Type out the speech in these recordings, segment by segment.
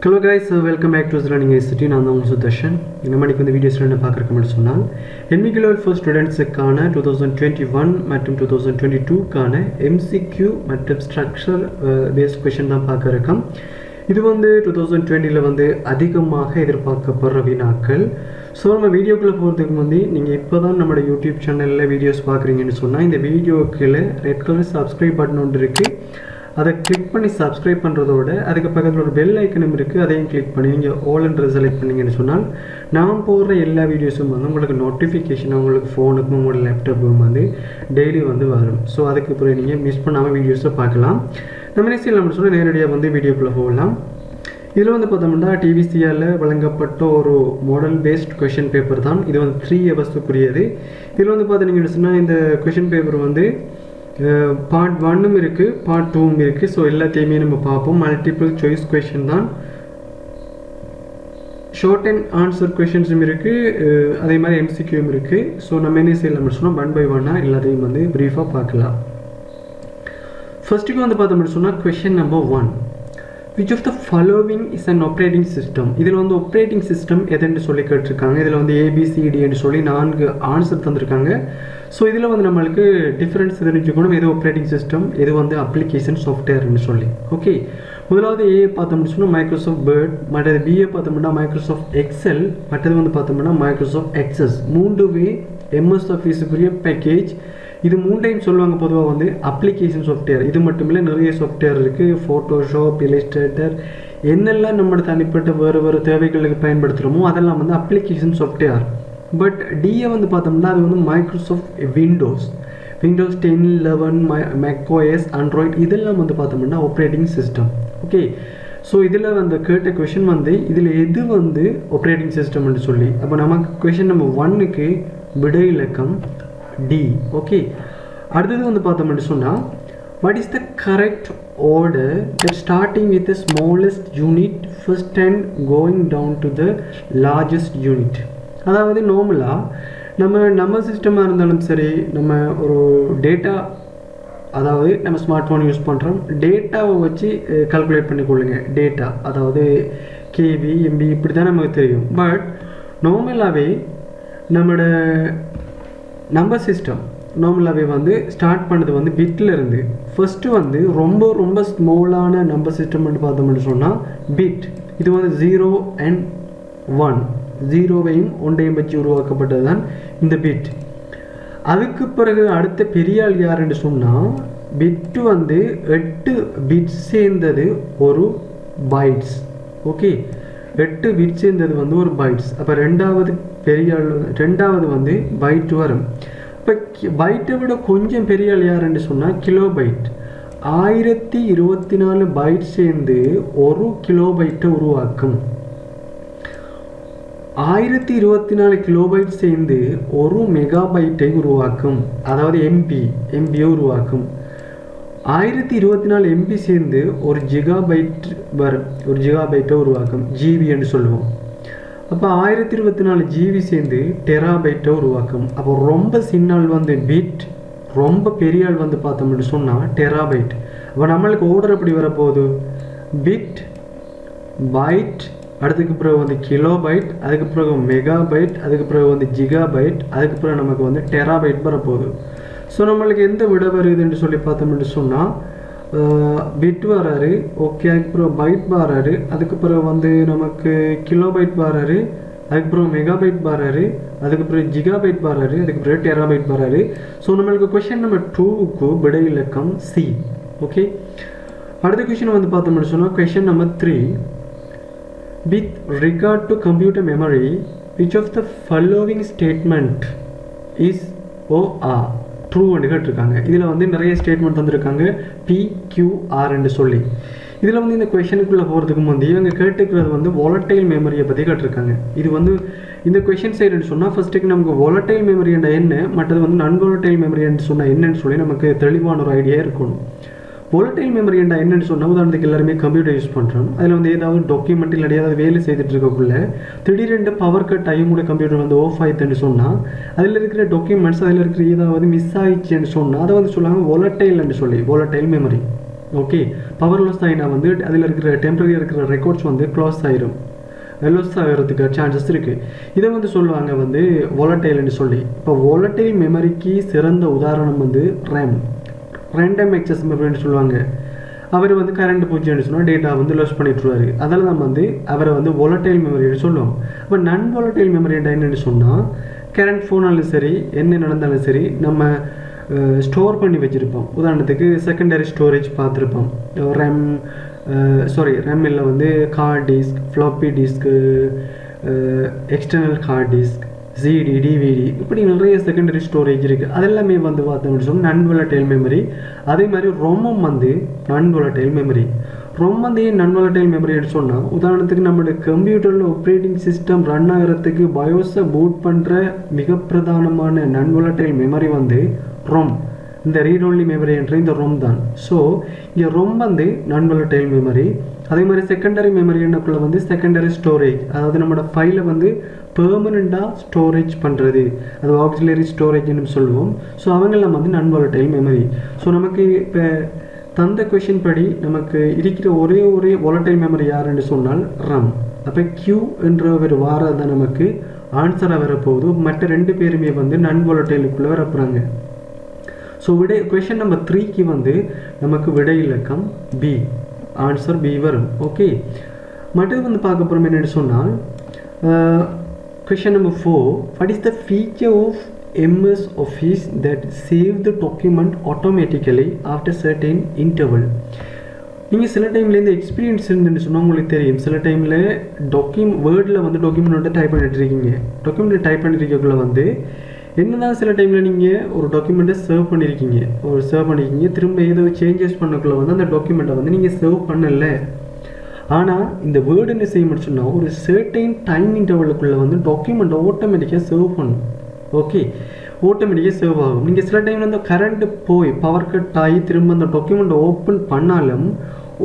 Hello guys, welcome back to Learning ICT. நான் தான் சுதர்ஷன். இந்த மாதிரி இந்த வீடியோஸ்ல என்ன பார்க்கறோம் அப்படின்னு சொன்னால் NVQ level for ஸ்டூடண்ட்ஸ்க்கான 2021 மற்றும் 2022 கான MCQ மற்றும் ஸ்ட்ரக்சர் பேஸ்ட் क्वेश्चन தான் பார்க்க இருக்கோம். இது வந்து 2020 ல வந்து அதிகமாக எதிர்பார்க்கப்படுற வினாக்கள். சோ நம்ம வீடியோக்குள்ள போறதுக்கு முன்னாடி நீங்க இப்போதான் நம்ம YouTube சேனல்ல வீடியோஸ் பார்க்கறீங்கன்னு சொன்னா இந்த வீடியோக்குள்ள ரெட் கலர் subscribe பட்டன் ஒன்று இருக்கு. அதை கிளிக் பண்ணி சப்ஸ்கிரைப் பண்ணுறதோட அதுக்கு பக்கத்தில் ஒரு பெல் ஐக்கனும் இருக்குது, அதையும் கிளிக் பண்ணி நீங்கள் ஆல்ன்ற செலக்ட் பண்ணிங்கன்னு சொன்னால் நான் போடுற எல்லா வீடியோஸும் வந்து உங்களுக்கு நோட்டிஃபிகேஷன் உங்களுக்கு ஃபோனுக்கும் உங்களோட லேப்டாப்புக்கும் வந்து டெய்லி வந்து வரும். ஸோ அதுக்கு பிறகு நீங்கள் மிஸ் பண்ணாமல் வீடியோஸை பார்க்கலாம். நம்ம நெக்ஸ்ட் நம்ம சொல்ல நேரடியாக வந்து வீடியோக்குள்ளே போகலாம். இதில் வந்து பார்த்தோம்னா டிவிசியால் வழங்கப்பட்ட ஒரு மாடல் பேஸ்ட் கொஷின் பேப்பர் தான். இது வந்து 3 ஹவர்ஸுக்குரியது. இதில் வந்து பார்த்தீங்கன்னு சொன்னால் இந்த கொஷின் பேப்பர் வந்து பார்ட் 1ம் இருக்குது, பார்ட் 2ம் இருக்குது. ஸோ எல்லாத்தையுமே நம்ம பார்ப்போம். மல்டிபிள் சாய்ஸ் கொஷின் தான், ஷார்ட் அண்ட் ஆன்சர் கொஷின்ஸும் இருக்குது, அதே மாதிரி MCQம் இருக்குது. ஸோ நம்ம என்ன செய்யலாம் சொன்னால் 1 by 1 எல்லாத்தையும் வந்து ப்ரீஃபாக பார்க்கலாம். ஃபர்ஸ்ட்டுக்கு வந்து பார்த்தோம்னு சொன்னால் question number 1, which of the following is an operating system? இதில் வந்து ஆப்ரேட்டிங் சிஸ்டம் எதுன்னு சொல்லி கேட்டிருக்காங்க. இதில் வந்து ABCDன்னு சொல்லி 4 ஆன்சர் தந்திருக்காங்க. ஸோ இதில் வந்து நம்மளுக்கு டிஃப்ரென்ஸ் தெரிஞ்சுக்கணும், எது ஆப்ரேட்டிங் சிஸ்டம் எது வந்து அப்ளிகேஷன் சாஃப்ட்வேர்னு சொல்லி. ஓகே, முதலாவது ஏ பார்த்தோம்னு சொன்னால் மைக்ரோசாஃப்ட் வேர்ட், மற்றது பிஏ பார்த்தோம்னா மைக்ரோசாஃப்ட் எக்ஸல், மற்றது வந்து பார்த்தோம்னா மைக்ரோசாஃப்ட் எக்ஸஸ். 3வே MS ஆஃபீஸுக்குரிய பேக்கேஜ். இது 3டைம் சொல்லுவாங்க பொதுவாக வந்து அப்ளிகேஷன் சாஃப்ட்வேர். இது மட்டும் இல்லை, நிறைய சாஃப்ட்வேர் இருக்குது. ஃபோட்டோஷாப், இல்லஸ்ட்ரேட்டர், என்னெல்லாம் நம்மளோட தனிப்பட்ட வேறு தேவைகளுக்கு பயன்படுத்துகிறோமோ அதெல்லாம் வந்து அப்ளிகேஷன் சாஃப்ட்வேர். பட் டிஏ வந்து பார்த்தோம்னா அது வந்து மைக்ரோசாஃப்ட் விண்டோஸ் 10, 11, macOS, ஆண்ட்ராய்ட், இதெல்லாம் வந்து பார்த்தோம்னா ஆப்ரேட்டிங் சிஸ்டம். ஓகே, ஸோ இதில் வந்து கேட்ட கொஷின் வந்து இதில் எது வந்து ஆப்ரேட்டிங் சிஸ்டம்னு சொல்லி. அப்போ நமக்கு கொஷின் நம்பர் 1க்கு விடை இலக்கம் டி. ஓகே, அடுத்தது வந்து பார்த்தோம்னு சொன்னால் what is the correct order that starting with the smallest unit first and going down to the largest unit? அதாவது நார்மலாக நம்ம சிஸ்டமாக இருந்தாலும் சரி, நம்ம ஒரு டேட்டா, அதாவது நம்ம ஸ்மார்ட் ஃபோன் யூஸ் பண்ணுறோம், டேட்டாவை வச்சு கால்குலேட் பண்ணிக்கொள்ளுங்க. டேட்டா அதாவது கேபி, எம்பி இப்படி தான் நமக்கு தெரியும். பட் நார்மலாகவே நம்மளோட நம்பர் சிஸ்டம் நார்மலாகவே வந்து ஸ்டார்ட் பண்ணது வந்து பிட்டில் இருந்து. ஃபஸ்ட்டு வந்து ரொம்ப ஸ்மாலான நம்பர் சிஸ்டம்னு பார்த்தோம்னு சொன்னால் பிட். இது வந்து 0 and 1, 0வையும் 1ஐயும் வச்சு உருவாக்கப்பட்டது தான் இந்த பிட். அதுக்கு பிறகு அடுத்த பெரிய ஆள் யாருன்னு சொன்னால் பிட்டு வந்து 8 பிட் சேர்ந்தது ஒரு பைட்ஸ். ஓகே, 8 பிட் சேர்ந்தது வந்து ஒரு பைட்ஸ். அப்போ ரெண்டாவது வந்து பைட் வரும். இப்போ பைட்டை விட கொஞ்சம் பெரிய ஆள் யாருன்னு சொன்னால் கிலோபைட். 1024 பைட் சேர்ந்து ஒரு கிலோபைட்டை உருவாக்கும். 1024 கிலோபைட் சேர்ந்து ஒரு மெகாபைட்டை உருவாக்கும், அதாவது எம்பியை உருவாக்கும். 1024 MB சேர்ந்து ஒரு ஜிகாபைட் வரும், ஒரு ஜிகாபைட்டை உருவாக்கும், ஜிபின்னு சொல்லுவோம். அப்போ 1024 ஜிபி சேர்ந்து டெராபைட்டை உருவாக்கும். அப்போ ரொம்ப சின்னால் வந்து பிட், ரொம்ப பெரிய ஆள் வந்து பார்த்தோம்னு சொன்னால் டெராபைட். அப்போ நம்மளுக்கு ஓர்டர் எப்படி வரப்போகுது? பிட், பைட், அடுத்துக்கு பிறகு வந்து கிலோபைட், அதுக்கு பிறகு மெகாபைட், அதுக்கு பிறகு வந்து ஜிகாபைட், அதுக்கு பிறகு நமக்கு வந்து டெராபைட் வரப்போகுது. ஸோ நம்மளுக்கு எந்த விட வருதுன்னு சொல்லி பார்த்தோம்னு சொன்னால் பிட் வராரு. ஓகே, அதுக்கு பிறகு பைட் வராரு, அதுக்கு பிறகு வந்து நமக்கு கிலோபைட் வராரு, அதுக்கு பிறகு மெகாபைட் வராரு, அதுக்கு பிறகு ஜிகாபைட் வராரு, அதுக்கு பிறகு டெராபைட் வராரு. ஸோ நம்மளுக்கு கொஷின் நம்பர் 2க்கு விடை இலக்கம் சி. ஓகே, அடுத்த கொஷின் வந்து பார்த்தோம்னு சொன்னால் question number 3, with regard to computer memory which of the following statement is true ன்னு கேட்டிருக்காங்க. இதில் வந்து நிறைய ஸ்டேட்மெண்ட் தந்திருக்காங்க PQRன்னு சொல்லி. இதில் வந்து இந்த கொஷனுக்குள்ளே போகிறதுக்கு முந்தைய இவங்க கேட்டுக்கிறது வந்து வாலட்டைல் மெமரியை பற்றி கேட்டிருக்காங்க. இது வந்து இந்த கொஷின் சைடுன்னு சொன்னால் ஃபஸ்ட்டுக்கு நமக்கு வாலட்டைல் மெமரி என்ன, மற்றது வந்து நான் வாலட்டைல் மெமரின்னு சொன்னால் என்னன்னு சொல்லி நமக்கு தெளிவான ஒரு ஐடியா இருக்கணும். வாலட்டைல் மெமரி என்னன்னு சொன்னால் உதாரணத்துக்கு எல்லாருமே கம்ப்யூட்டர் யூஸ் பண்ணுறோம். அதில் வந்து ஏதாவது டாக்குமெண்ட் இல்லை ஏதாவது வேலை செய்துட்டு இருக்கக்குள்ள திடீரென்று பவர் கட் ஆகி கூட கம்ப்யூட்டர் வந்து ஆஃப் ஆயிடுதுன்னு சொன்னால் அதில் இருக்கிற டாக்குமெண்ட்ஸ், அதில் இருக்கிற ஏதாவது மிஸ் ஆயிடுச்சுன்னு சொன்னால் அதை வந்து சொல்லுவாங்க வாலட்டைல்னு சொல்லி, volatile memory. Okay power loss ஆகினா வந்து அதில் இருக்கிற டெம்பரரியாக இருக்கிற ரெக்கார்ட்ஸ் வந்து க்ளோஸ் ஆயிரும் லாஸ் ஆகிறதுக்கு சான்சஸ் இருக்குது இதை வந்து சொல்லுவாங்க வந்து வாலட்டைல்னு சொல்லி இப்போ வாலட்டைல் மெமரிக்கு சிறந்த உதாரணம் வந்து ரேண்டம் ஆக்சஸ் மெமரின்னு சொல்லுவாங்க அவர் வந்து கரண்ட் பூஜ்ஜியம்னு சொன்னால் டேட்டா வந்து லாஸ் பண்ணிட்டுருவாரு அதில் நம்ம வந்து அவரை வந்து வாலட்டைல் மெமரின்னு சொல்லுவோம் இப்போ நான் வாலட்டைல் மெமரி என்னென்னு சொன்னால் கரண்ட் ஃபோனாலும் சரி என்ன நடந்தாலும் சரி நம்ம ஸ்டோர் பண்ணி வச்சுருப்போம் உதாரணத்துக்கு செகண்டரி ஸ்டோரேஜ் பார்த்துருப்போம் ரேம் இல்லை வந்து hard disk floppy disk external hard disk CD DVD இப்படி நிறைய செகண்டரி ஸ்டோரேஜ் இருக்குது அதெல்லாமே வந்து பார்த்தோம்னு சொன்னால் நான் வாலட்டைல் மெமரி அதே மாதிரி ரொம்பம் வந்து நான் வாலட்டைல் மெமரி ரொம்ப வந்து நான் வாலட்டைல் மெமரின்னு சொன்னால் உதாரணத்துக்கு நம்மளோட கம்ப்யூட்டரில் ஆப்ரேட்டிங் சிஸ்டம் ரன் ஆகிறதுக்கு பயோஸை பூட் பண்ணுற மிக பிரதானமான நான் வாலட்டைல் மெமரி வந்து ரொம் இந்த ரீட் ஒன்லி மெமரி என்ற இந்த ரொம் தான் ஸோ இங்கே ரொம் வந்து நான் வாலட்டைல் மெமரி அதே மாதிரி செகண்டரி மெமரி என்னக்குள்ள வந்து செகண்டரி ஸ்டோரேஜ் அதாவது நம்மளோட ஃபைலை வந்து பெர்மனெண்ட்டாக ஸ்டோரேஜ் பண்ணுறது அது ஆக்சிலரி ஸ்டோரேஜ்னு சொல்லுவோம் ஸோ அவங்கெல்லாம் வந்து நான் வாலட்டைல் மெமரி ஸோ நமக்கு இப்போ தந்த கொஷின் படி நமக்கு இருக்கிற ஒரே வாலட்டைல் மெமரி யாருன்னு சொன்னால் ரம் அப்போ கியூ என்ற ஒரு வாரம் தான் நமக்கு ஆன்சராக வரப்போகுது மற்ற ரெண்டு பேருமே வந்து நான் வாலட்டைலுக்குள்ளே வரப்போகிறாங்க ஸோ கொஷின் நம்பர் 3க்கு வந்து நமக்கு விடை இலக்கம் பி ஆன்சர் பி வரும் ஓகே மற்றது வந்து பார்க்க போகிறோம் என்னென்னு சொன்னால் question number 4 what is the feature of MS Office that save the document automatically after certain interval நீங்கள் சில டைமில் இந்த எக்ஸ்பீரியன்ஸ் இருந்துன்னு சொன்னால் உங்களுக்கு தெரியும் சில டைமில் வேர்டில் வந்து டாக்குமெண்ட் வந்து டைப் பண்ணிட்டு இருக்கீங்க டாக்குமெண்ட் டைப் பண்ணிருக்கக்குள்ள வந்து என்னதான் சில டைமில் நீங்கள் ஒரு டாக்குமெண்ட்டை சர்வ் பண்ணியிருக்கீங்க திரும்ப ஏதோ சேஞ்சஸ் பண்ணக்குள்ள வந்து அந்த டாக்குமெண்ட்டை வந்து நீங்கள் சர்வ் பண்ணலை ஆனால் இந்த வேர்டு என்ன செய்ய முடிச்சுன்னா ஒரு சர்டைன் டைம் இன்டர்வலுக்குள்ளே வந்து டாக்குமெண்ட்டை ஆட்டோமேட்டிக்காக சர்வ் பண்ணும் ஓகே ஆட்டோமேட்டிக்காக சேவ் ஆகும் நீங்கள் சில டைமில் அந்த கரண்ட் போய் பவர் கட் ஆகி திரும்ப அந்த டாக்குமெண்ட்டை ஓப்பன் பண்ணாலும்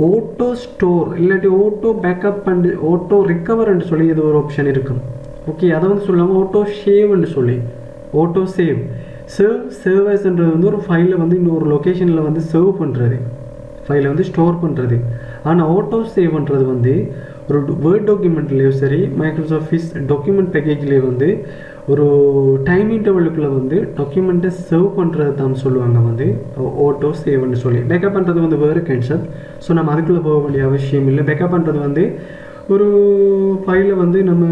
ஆட்டோ ஸ்டோர் இல்லாட்டி ஆட்டோ பேக்கப் பண்ணி ஆட்டோ ரிகவர்ன்னு சொல்லி இது ஒரு ஆப்ஷன் இருக்கும் ஓகே அதை வந்து சொல்லாமல் ஆட்டோ ஷேவ்ன்னு சொல்லி ஆட்டோ சேவர்ஸ்ன்றது வந்து ஒரு ஃபைலை வந்து இன்னொரு லொக்கேஷனில் வந்து சேவ் பண்ணுறது ஃபைலை வந்து ஸ்டோர் பண்ணுறது ஆனால் ஆட்டோ சேவ்ன்றது வந்து ஒரு வேர்ட் டாக்குமெண்ட்லேயும் சரி மைக்ரோசாஃப்ட் ஆஃபீஸ் டாக்குமெண்ட் பேக்கேஜ்லேயே வந்து ஒரு டைம் இன்டர்வலுக்குள்ளே வந்து டாக்குமெண்ட்டை சேவ் பண்ணுறது தான் சொல்லுவாங்க வந்து ஆட்டோ சேவ்னு சொல்லி பேக்கப் பண்ணுறது வந்து வேறு கான்செப்ட் ஸோ நம்ம அதுக்குள்ளே போக வேண்டிய அவசியம் இல்லை பேக்கப் பண்ணுறது வந்து ஒரு ஃபைலை வந்து நம்ம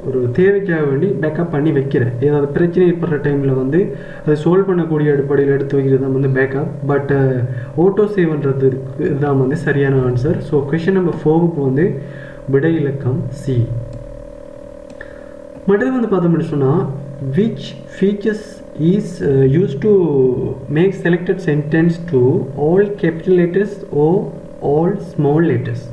ஒரு தேவைக்காக வேண்டி பேக்கப் பண்ணி வைக்கிறேன் ஏதாவது பிரச்சனை ஏற்படுற டைமில் வந்து அதை சால்வ் பண்ணக்கூடிய அடிப்படையில் எடுத்து வைக்கிறது தான் வந்து பேக்கப் பட் ஆட்டோ சேவ்ன்றதுக்கு தான் வந்து சரியான ஆன்சர் ஸோ கொஷின் நம்பர் 4க்கு வந்து விடை இலக்கம் சி மற்றது வந்து பார்த்தோம்னு சொன்னால் which features is use to make selected sentence to all capital letters or all small letters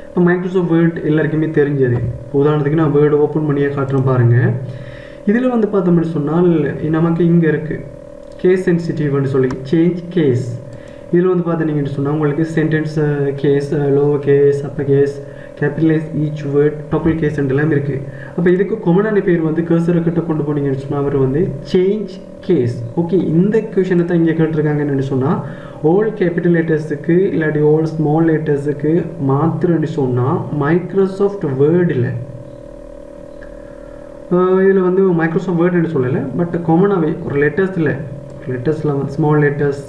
இப்போ மைக்ரோசாஃப்ட் வேர்ட் எல்லாருக்குமே தெரிஞ்சது உதாரணத்துக்கு நான் வேர்டு ஓப்பன் பண்ணியே காட்டுறேன் பாருங்கள் இதில் வந்து பார்த்தோம்னு சொன்னால் நமக்கு இங்கே இருக்குது கேஸ் சென்சிட்டிவ்னு சொல்லி சேஞ்ச் கேஸ் இதில் வந்து பார்த்தீங்கன்னு சொன்னால் உங்களுக்கு sentence case lower case upper case capitalize each word total case எல்லாம் இருக்குது அப்போ இதுக்கு காமனான பேர் வந்து கர்சரை கிட்ட கொண்டு போனீங்கன்னு சொன்னால் அவர் வந்து சேஞ்ச் கேஸ் ஓகே இந்த கொஷனை தான் இங்கே கேட்டிருக்காங்கன்னு சொன்னால் ஆல் கேபிட்டல் லெட்டர்ஸுக்கு இல்லாட்டி ஆல் ஸ்மால் லெட்டர்ஸுக்கு மாத்திரன்னு சொன்னால் மைக்ரோசாஃப்ட் வேர்டில் இதில் வந்து மைக்ரோசாஃப்ட் வேர்டுன்னு சொல்லலை பட் காமனாகவே ஒரு லெட்டர்ஸில் வந்து small letters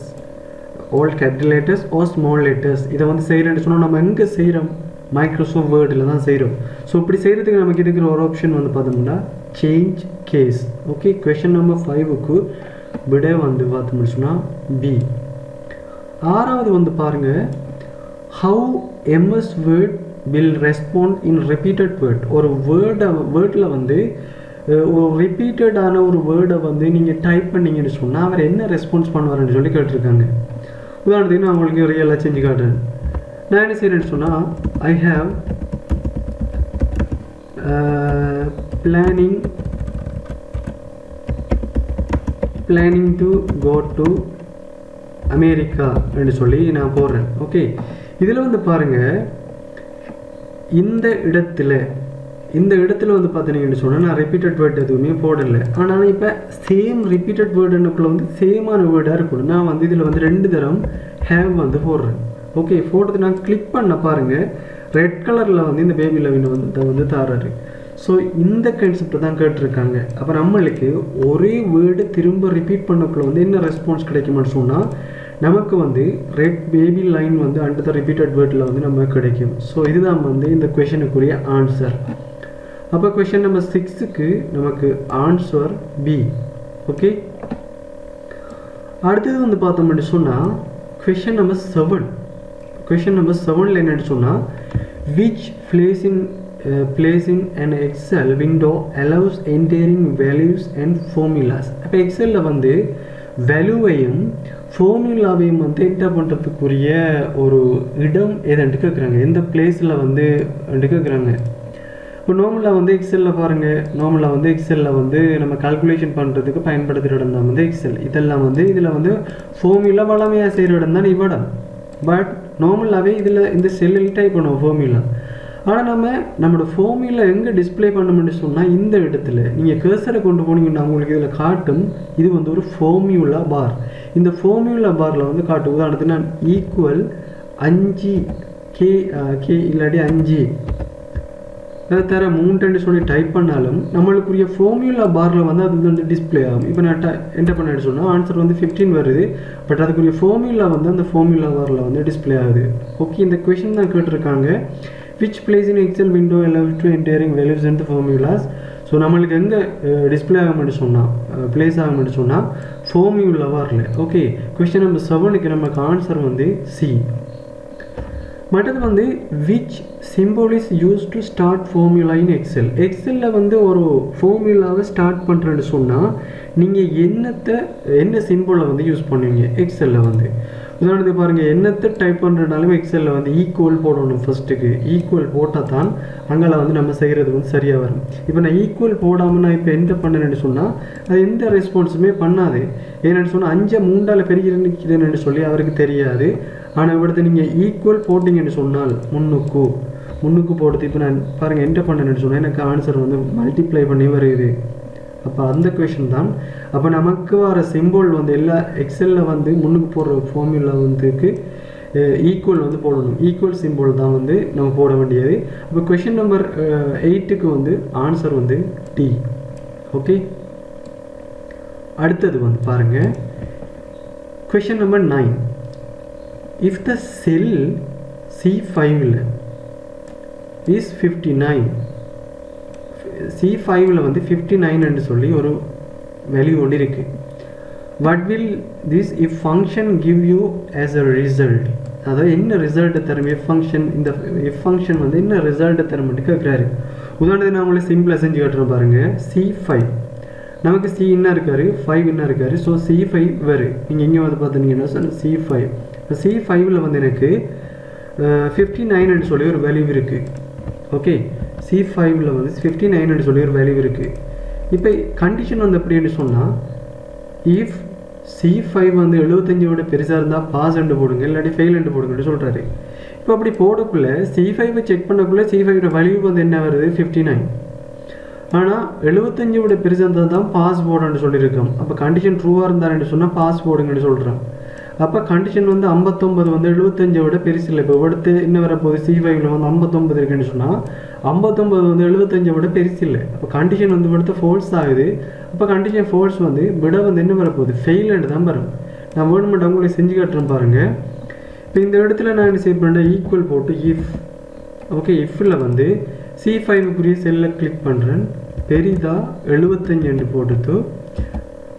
all capital letters or small letters இதை வந்து செய்கிறேன்னு சொன்னால் நம்ம எங்கே செய்கிறோம் மைக்ரோசாஃப்ட் வேர்டில் தான் செய்கிறோம் ஸோ இப்படி செய்கிறதுக்கு நமக்கு இருக்கிற ஒரு ஆப்ஷன் வந்து பார்த்தோம்னா change case okay question number 5க்கு விட வந்து பார்த்தோம்னு சொன்னால் பி ஆறாவது வந்து பாருங்கள் how MS Word will respond in repeated word ஒரு வேர்டில் வந்து ஒரு ரிப்பீட்டடான ஒரு வேர்டை வந்து நீங்கள் டைப் பண்ணிங்கன்னு சொன்னால் அவர் என்ன ரெஸ்பான்ஸ் பண்ணுவார்னு சொல்லி கேட்டிருக்காங்க உதாரணத்துக்கு நான் உங்களுக்கு ரியலாக செஞ்சு காட்டுறேன் நான் என்ன செய்கிறேன்னு சொன்னால் I have planning to go to America என்று சொல்லி நான் போடுறேன் ஓகே இதில் வந்து பாருங்கள் இந்த இடத்துல வந்து பார்த்தீங்கன்னு சொன்னால் நான் ரிப்பீட்டட் வேர்ட் எதுவுமே போடலை ஆனால் இப்போ சேம் ரிப்பீட்டட் வேர்டுக்குள்ளே வந்து சேமான வேர்டாக இருக்கணும் நான் வந்து இதில் வந்து 2 தரம் have வந்து போடுறேன். ஓகே, போட்டது நான் கிளிக் பண்ண பாருங்கள் ரெட் கலரில் வந்து இந்த பேபி லெவின் வந்து தாராரு. ஸோ இந்த கான்செப்டை தான் கேட்டிருக்காங்க. அப்போ நம்மளுக்கு ஒரே வேர்டு திரும்ப ரிப்பீட் பண்ணக்குள்ள வந்து என்ன ரெஸ்பான்ஸ் கிடைக்குமான்னு சொன்னால் நமக்கு வந்து ரெட் பேபி லைன் வந்து அண்டர் த ரிப்பீட்டட் வேர்டில் வந்து நமக்கு கிடைக்கும். ஸோ இதுதான் வந்து இந்த கொஷனுக்குரிய ஆன்சர். அப்போ கொஷின் நம்பர் 6க்கு நமக்கு ஆன்சர் பி. ஓகே, அடுத்தது வந்து பார்த்தோம்னு சொன்னால் கொஷின் நம்பர் 7. கொஷின் நம்பர் 7ல் என்னென்னு சொன்னால் which placing an Excel window allows entering values and formulas. அப்போ எக்ஸலில் வந்து வேல்யூவையும் ஃபார்முலாவையும் வந்து என்டர் பண்ணுறதுக்குரிய ஒரு இடம் எதுன்ட்டு கேட்குறாங்க, எந்த பிளேஸில் வந்து கேட்குறாங்க. இப்போ நார்மலாக வந்து எக்ஸலில் பாருங்கள், நார்மலாக வந்து எக்ஸலில் வந்து நம்ம கால்குலேஷன் பண்ணுறதுக்கு பயன்படுத்துகிற இடம் தான் வந்து எக்ஸல். இதெல்லாம் வந்து இதில் வந்து ஃபார்முலா வளமையாக செய்கிற இடம் தான் இவ்விடம். பட் நார்மலாகவே இதில் இந்த செல்லில் டைப் பண்ணுவோம் ஃபார்முலா. ஆனால் நம்மளோட ஃபார்முலா எங்கே டிஸ்பிளே பண்ணணும்னு சொன்னால் இந்த இடத்துல நீங்கள் கர்சரை கொண்டு போனீங்கன்னா உங்களுக்கு இதில் காட்டும். இது வந்து ஒரு ஃபார்முலா பார். இந்த ஃபார்முலா பாரில் வந்து காட்டும். உதாரணத்துக்கு நான் ஈக்குவல் 5K இல்லாட்டி 5 தர 3 சொல்லி டைப் பண்ணாலும் நம்மளுக்குரிய ஃபார்முலா பாரில் வந்து அது வந்து டிஸ்பிளே ஆகும். இப்போ நான் என்டர் பண்ண சொன்னால் ஆன்சர் வந்து 15 வருது. பட் அதுக்குரிய ஃபார்முலா வந்து அந்த ஃபார்முலா பாரில் வந்து டிஸ்பிளே ஆகுது. ஓகே, இந்த கொஷின் தான் கேட்டிருக்காங்க. which place in Excel window allows to entering values and the formulas. So நம்மளுக்கு எங்கே டிஸ்பிளே ஆகும்னு சொன்னால் பிளேஸ் ஆகும்னு சொன்னால் ஃபார்முலா பாரில். ஓகே, கொஷின் நம்பர் 7க்கு நமக்கு ஆன்சர் வந்து சி. மற்றது வந்து which symbol is used to start formula in Excel. எக்ஸலில் வந்து ஒரு ஃபார்முலாவை ஸ்டார்ட் பண்ணுறேன்னு சொன்னால் நீங்கள் என்ன சிம்பிளை வந்து யூஸ் பண்ணுவீங்க எக்ஸலில் வந்து. உதாரணத்துக்கு பாருங்கள், என்னத்தை டைப் பண்ணுறதுனாலும் எக்ஸலில் வந்து ஈக்குவல் போடணும். ஃபஸ்ட்டுக்கு ஈக்குவல் போட்டால் தான் அங்கே வந்து நம்ம செய்கிறது வந்து சரியாக வரும். இப்போ நான் ஈக்குவல் போடாமல் நான் இப்போ என்டர் பண்ணேன்னு சொன்னால் அது எந்த ரெஸ்பான்ஸுமே பண்ணாது. ஏன்னு சொன்னால் 5 3ஆல் பெருகிறேன்னு சொல்லி அவருக்கு தெரியாது. ஆனால் இവിടുത്തെ நீங்கள் ஈக்குவல் போட்டிங்கன்னு சொன்னால் முன்னுக்கு போடுறது. இப்போ நான் பாருங்கள் என்டர் பண்ணேன்னு சொன்னால் எனக்கு ஆன்சர் வந்து மல்டிப்ளை பண்ணி வருது. அப்போ அந்த கொஷின் தான். அப்போ நமக்கு வர சிம்பிள் வந்து எல்லா எக்ஸலில் வந்து முன்னுக்கு போடுற ஃபார்முலா வந்துக்கு ஈக்குவல் வந்து போடணும். ஈக்குவல் சிம்பிள் தான் வந்து நம்ம போட வேண்டியது. அப்போ கொஷின் நம்பர் 8க்கு வந்து ஆன்சர் வந்து டி. ஓகே, அடுத்தது வந்து பாருங்கள் question number 9. if the cell C5 is 59, C5 வந்து 59 என்று சொல்லி ஒரு வேல்யூ ஒன்று இருக்கு. what will this if function give you as a result? அதாவது என்ன ரிசல்ட்டை தரும் if function, இந்த if function வந்து என்ன ரிசல்ட்டை தரும்னு கேட்குறாரு. உதாரணத்துக்கு நான் உங்களை சிம்பிளாக செஞ்சு காட்டுறேன் பாருங்கள். C5 நமக்கு C என்ன இருக்காரு, 5 என்ன இருக்காரு. ஸோ C5 வரும். நீங்கள் இங்கே வந்து பார்த்தீங்கன்னா C5. இப்போ C5ல் வந்து எனக்கு 59 சொல்லி ஒரு வேல்யூ இருக்குது. ஓகே, C5ல் வந்து 59 சொல்லி ஒரு வேல்யூ இருக்குது. இப்போ கண்டிஷன் வந்து எப்படின்னு சொன்னால் இஃப் C5 வந்து 75 விட பெருசாக இருந்தால் பாஸ் என்று போடுங்க, இல்லாட்டி ஃபெயில் என்று போடுங்கன்னு சொல்கிறாரு. இப்போ அப்படி போடக்குள்ளே C5 செக் பண்ணக்குள்ளே C5 வேல்யூ வந்து என்ன வருது 59. ஆனால் 75 விட பெருசாக இருந்தால் தான் பாஸ் போடுன்னு சொல்லியிருக்கோம். அப்போ கண்டிஷன் ட்ரூவாக இருந்தாருன்னு சொன்னால் பாஸ் போடுங்கன்னு சொல்கிறேன். அப்போ கண்டிஷன் வந்து 59 வந்து 75 விட பெருசு இல்லை. இப்போ அடுத்து என்ன வரப்போகுது, C5ல் வந்து 59 இருக்குன்னு சொன்னால் 59 வந்து 75 விட பெருசு இல்லை. அப்போ கண்டிஷன் வந்து அடுத்து ஃபால்ஸ் ஆகுது. அப்போ கண்டிஷன் ஃபால்ஸ் வந்து விட வந்து என்ன வரப்போகுது, ஃபெயில்னு தான் வரும். நான் வேணுமெண்ட் அவங்களே செஞ்சு காட்டுறேன் பாருங்கள். இப்போ இந்த இடத்துல நான் என்ன சேவ் பண்ணுறேன், ஈக்குவல் போட்டு இஃப். ஓகே, இஃப்பில் வந்து C5க்குரிய செல்லில் கிளிக் பண்ணுறேன். பெரிதா 75 என்று போட்டுட்டு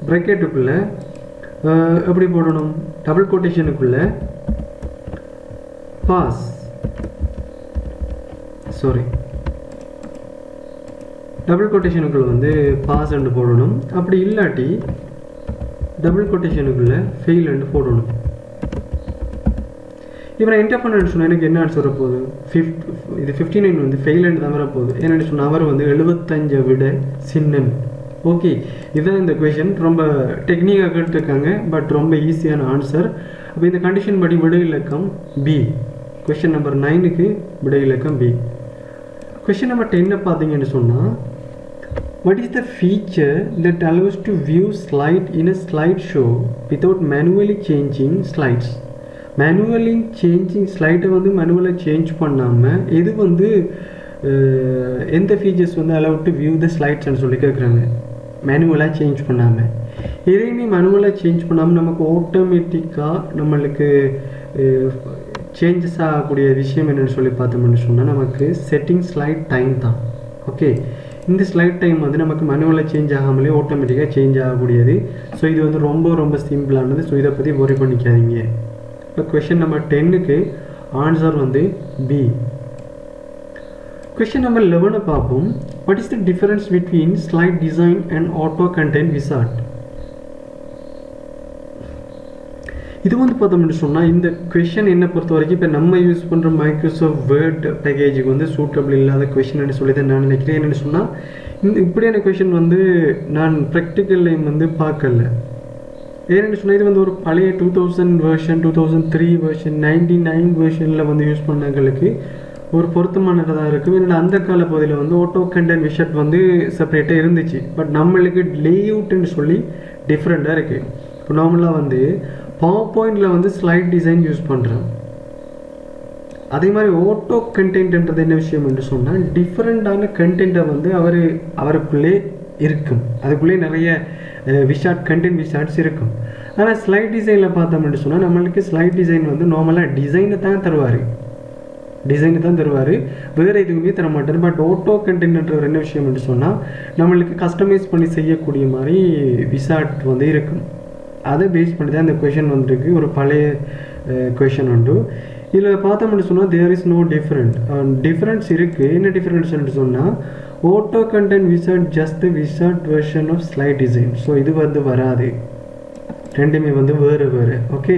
ப்ராக்கெட்டுக்குள்ளே எப்படி போடணும், டபுள் கோட்டேஷனுக்குள்ளே பாஸ், டபுள் கோட்டேஷனுக்குள்ளே வந்து பாஸ் என்று போடணும். அப்படி இல்லாட்டி டபுள் கோட்டேஷனுக்குள்ளே ஃபெயில் என்று போடணும். இப்போ நான் என்டர் பண்ணேன்னு சொன்னால் எனக்கு என்ன ஆன்சர் வரப்போகுது, இது 59 வந்து ஃபெயில் என்று தான் வரப்போகுது. என்னென்னு சொன்னால் அவர் வந்து 75 விட சின்னன். ஓகே, இதுதான் இந்த கொஷின். ரொம்ப டெக்னிக்காக கேட்டுருக்காங்க, பட் ரொம்ப ஈஸியான ஆன்சர். அப்போ இந்த கண்டிஷன் படி விடை இலக்கம் பி. கொஷின் நம்பர் 9க்கு விடை இலக்கம் பி. கொஷின் நம்பர் 10 பார்த்தீங்கன்னு சொன்னால் what is the feature that allows to view slide in a slideshow without manually changing slides? Manually changing ஸ்லைடை வந்து மேனுவலாக சேஞ்ச் பண்ணாமல் இது வந்து எந்த ஃபீச்சர்ஸ் வந்து அலவுட் டு வியூ த ஸ்லைட்ஸ்ன்னு சொல்லி கேட்குறாங்க. மேனுவலாக சேஞ்ச் பண்ணாமல் எதையுமே மேனுவலாக சேஞ்ச் பண்ணாமல் நமக்கு ஆட்டோமேட்டிக்காக நம்மளுக்கு சேஞ்சஸ் ஆகக்கூடிய விஷயம் என்னென்னு சொல்லி பார்த்தோம்னு சொன்னால் நமக்கு செட்டிங் ஸ்லைட் டைம் தான். ஓகே, இந்த ஸ்லைட் டைம் வந்து நமக்கு மேனுவலாக சேஞ்ச் ஆகாமலே ஆட்டோமேட்டிக்காக சேஞ்ச் ஆகக்கூடியது. ஸோ இது வந்து ரொம்ப ரொம்ப சிம்பிளானது. ஸோ இதை பற்றி worry பண்ணிக்காதீங்க. இப்போ கொஷின் நம்பர் 10க்கு ஆன்சர் வந்து பி. கொஷின் நம்பர் 11 பார்ப்போம். What is the difference between slide design and auto content wizard? இது வந்து பார்த்தோம்னு சொன்னால் இந்த கொஷின் என்னை பொறுத்த வரைக்கும் இப்போ நம்ம யூஸ் பண்ணுற மைக்ரோசாஃப்ட் வேர்ட் பேக்கேஜுக்கு வந்து சூட்டபிள் இல்லாத கொஷின்னு சொல்லி தான் நான் நினைக்கிறேன். என்னென்னு சொன்னால் இந்த இப்படியான கொஷின் வந்து நான் ப்ராக்டிக்கல்லையும் வந்து பார்க்கல. ஏன்னு சொன்னால் இது வந்து ஒரு பழைய 2000 வெர்ஷன் 2003 வெர்ஷன் 99 வெர்ஷனில் வந்து யூஸ் பண்ணவங்களுக்கு ஒரு பொருத்தமானதாக இருக்கும். ஏன்னா அந்த கால பகுதியில் வந்து ஆட்டோ கண்டென்ட் விஷட் வந்து செப்பரேட்டாக இருந்துச்சு. பட் நம்மளுக்கு லேஅவுட்டுன்னு சொல்லி டிஃப்ரெண்ட்டாக இருக்குது. இப்போ நார்மலாக வந்து பவர் பாயிண்டில் வந்து ஸ்லைட் டிசைன் யூஸ் பண்ணுறோம். அதே மாதிரி ஆட்டோ கண்டென்ட்ன்றது என்ன விஷயம் என்று சொன்னால் டிஃப்ரெண்ட்டான கண்டென்ட்டை வந்து அவருக்குள்ளே இருக்கும். அதுக்குள்ளே நிறைய விஷார்ட் கண்டென்ட் விஷார்ட்ஸ் இருக்கும். ஆனால் ஸ்லைட் டிசைனில் பார்த்தோம்னு சொன்னால் நம்மளுக்கு ஸ்லைட் டிசைன் வந்து நார்மலாக டிசைனை தான் தருவார், வேறு எதுவுமே தர மாட்டார். பட் ஆட்டோ கண்டென்ட்ன்ற என்ன விஷயம் என்று சொன்னால் நம்மளுக்கு கஸ்டமைஸ் பண்ணி செய்யக்கூடிய மாதிரி விசார்ட் வந்து இருக்கும். அதை பேஸ் பண்ணி தான் இந்த கொஷின் வந்துருக்கு. ஒரு பழைய கொஷின் உண்டு. இதில் பார்த்தோம்னு சொன்னால் தேர் இஸ் நோ டிஃப்ரென்ஸ் இருக்குது. என்ன டிஃப்ரென்ஸ்ன்னு சொன்னால் auto content wizard just wizard version of slide design. So இது வந்து வராது, ரெண்டுமே வந்து வேறு. Okay,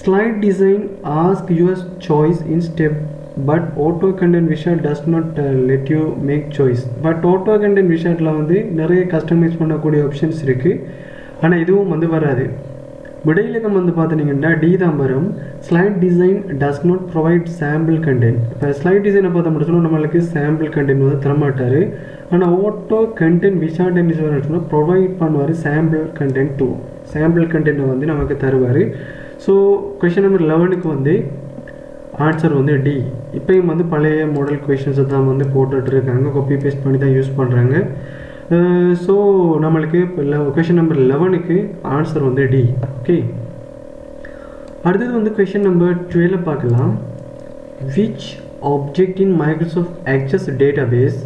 slide design ask your choice in step, but auto content wizard does not let you make choice. But auto content விஷார்ட்டில் வந்து நிறைய customise பண்ணக்கூடிய ஆப்ஷன்ஸ் இருக்குது. ஆனால் இதுவும் வந்து வராது. விடையிலக்கம் வந்து பார்த்தீங்கன்னா டி தான் வரும். Slide design does not provide sample content. இப்போ ஸ்லைட் டிசைனை பார்த்த மட்டும் சொன்னால் நம்மளுக்கு சாம்பிள் கண்டென்ட் வந்து தரமாட்டார். ஆனால் ஆட்டோ கண்டென்ட் விஷார்ட் என்ன சொன்னால் ப்ரொவைட் பண்ணுவார் சாம்பிள் கண்டென்ட் டூ. சாம்பிள் கண்டென்ட்டை வந்து நமக்கு தருவார். ஸோ கொஷின் நம்பர் 11க்கு வந்து ஆன்சர் வந்து டி. இப்போயும் வந்து பழைய மாடல் கொஷின்ஸை தான் வந்து போட்டுட்ருக்காங்க, காப்பி பேஸ்ட் பண்ணி தான் யூஸ் பண்ணுறாங்க. ஸோ நம்மளுக்கு இப்போ கொஷின் நம்பர் 11க்கு ஆன்சர் வந்து டி. ஓகே, அடுத்தது வந்து கொஷின் நம்பர் 12 பார்க்கலாம். Which object in Microsoft access database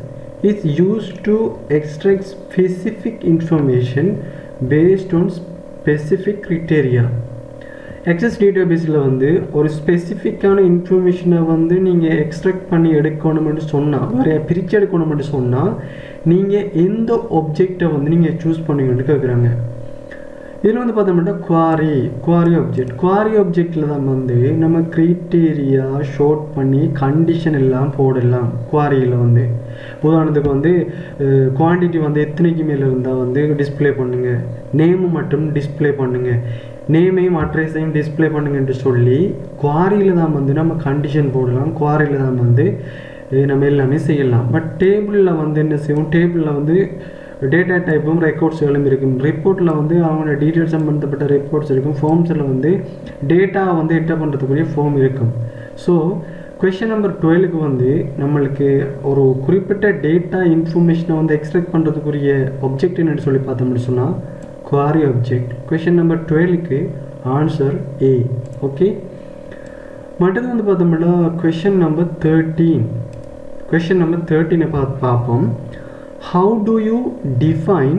is used to extract specific information based on specific criteria? Access டேட்டாபேஸில் வந்து ஒரு ஸ்பெசிஃபிக்கான இன்ஃபர்மேஷனை வந்து நீங்கள் எக்ஸ்ட்ராக்ட் பண்ணி எடுக்கணும்னு சொன்னால், நிறைய பிரித்து எடுக்கணும்னு சொன்னால் நீங்கள் எந்த ஆப்ஜெக்டை வந்து நீங்கள் சூஸ் பண்ணுங்கன்னு கேட்குறாங்க. இதில் வந்து பார்த்தோம்னா குவாரி ஆப்ஜெக்டில் தான் வந்து நம்ம க்ரைட்டீரியா ஷோட் பண்ணி கண்டிஷன் எல்லாம் போடலாம். குவாரியில் வந்து உதாரணத்துக்கு வந்து குவான்டிட்டி வந்து எத்தனைக்கு மேலே இருந்தால் வந்து டிஸ்பிளே பண்ணுங்கள், நேமு மட்டும் டிஸ்பிளே பண்ணுங்கள், நேமையும் அட்ரஸையும் டிஸ்பிளே பண்ணுங்கன்ட்டு சொல்லி குவாரியில் தான் வந்து நம்ம கண்டிஷன் போடலாம். குவாரியில் தான் வந்து நம்ம எல்லாமே செய்யலாம். பட் டேபிளில் வந்து என்ன செய்வோம், டேபிளில் வந்து டேட்டா டைப்பும் ரெக்கார்ட்ஸ்களும் இருக்கும். ரிப்போர்ட்டில் வந்து அவங்களோட டீட்டெயில்ஸ் சம்மந்தப்பட்ட ரிப்போர்ட்ஸ் இருக்கும். ஃபார்ம்ஸில் வந்து டேட்டா வந்து என்டர் பண்ணுறதுக்குரிய ஃபார்ம் இருக்கும். ஸோ கொஷின் நம்பர் 12க்கு வந்து நம்மளுக்கு ஒரு குறிப்பிட்ட டேட்டா இன்ஃபர்மேஷனை வந்து எக்ஸ்ட்ராக்ட் பண்ணுறதுக்குரிய ஆப்ஜெக்ட் என்னென்னு சொல்லி பார்த்தோம்னு சொன்னால் குவாரி ஆப்ஜெக்ட். கொஷின் நம்பர் 12க்கு ஆன்சர் ஏ. ஓகே, மற்றது வந்து பார்த்தோம்னா கொஷின் நம்பர் 13 பார்ப்போம். How do you define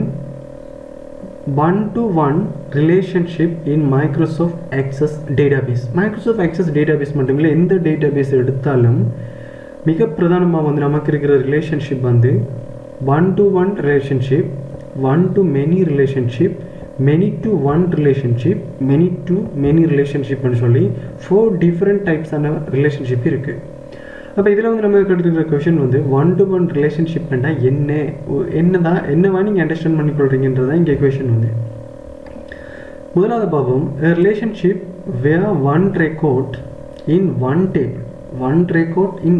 one-to-one relationship in Microsoft Access database? Microsoft Access database மட்டும் இல்லை, எந்த டேட்டாபேஸ் எடுத்தாலும் மிக பிரதானமாக வந்து நமக்கு இருக்கிற ரிலேஷன்ஷிப் வந்து one-to-one relationship, one-to-many relationship, many-to-one relationship, many-to-many relationship ன்னு சொல்லி 4 different types ஆன ரிலேஷன்ஷிப் இருக்குது. அப்போ இதில் வந்து நம்ம எடுத்துக்கிற கொஷின் வந்து 1-to-1 ரிலேஷன்ஷிப்னா என்னவா நீங்கள் அண்டர்ஸ்டாண்ட் பண்ணிக்கொள்றீங்கன்றதான் இங்கே கொஷின் வந்து. முதலாவது பார்ப்போம். Relationship where one record in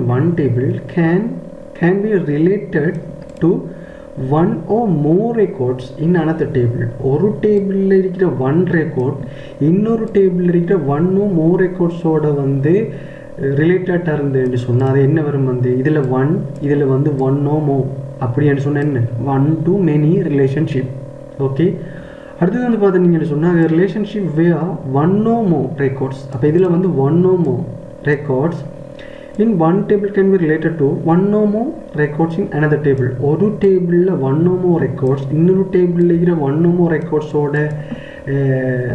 one table can be related to one or more records in another table. ஒரு டேபிளில் இருக்கிற ஒன் ரெக்கார்ட் இன்னொரு டேபிளில் இருக்கிற ஒன் or more ரெக்கார்ட்ஸோட வந்து ரிலேட்டடாக இருந்துன்னு சொன்னால் அது என்ன வரும் வந்து இதில் ஒன் இதில் வந்து ஒன் or more அப்படின்னு சொன்னால் என்ன one to many relationship. Okay, அடுத்தது வந்து பார்த்தீங்கன்னு சொன்னால் relationship where one or more records. அப்போ இதில் வந்து one or more records in one table can be related to one or more records in another table. ஒரு டேபிளில் ஒன் or more ரெக்கார்ட்ஸ் இன்னொரு டேபிளில் இருக்கிற ஒன் or more ரெக்கார்ட்ஸோட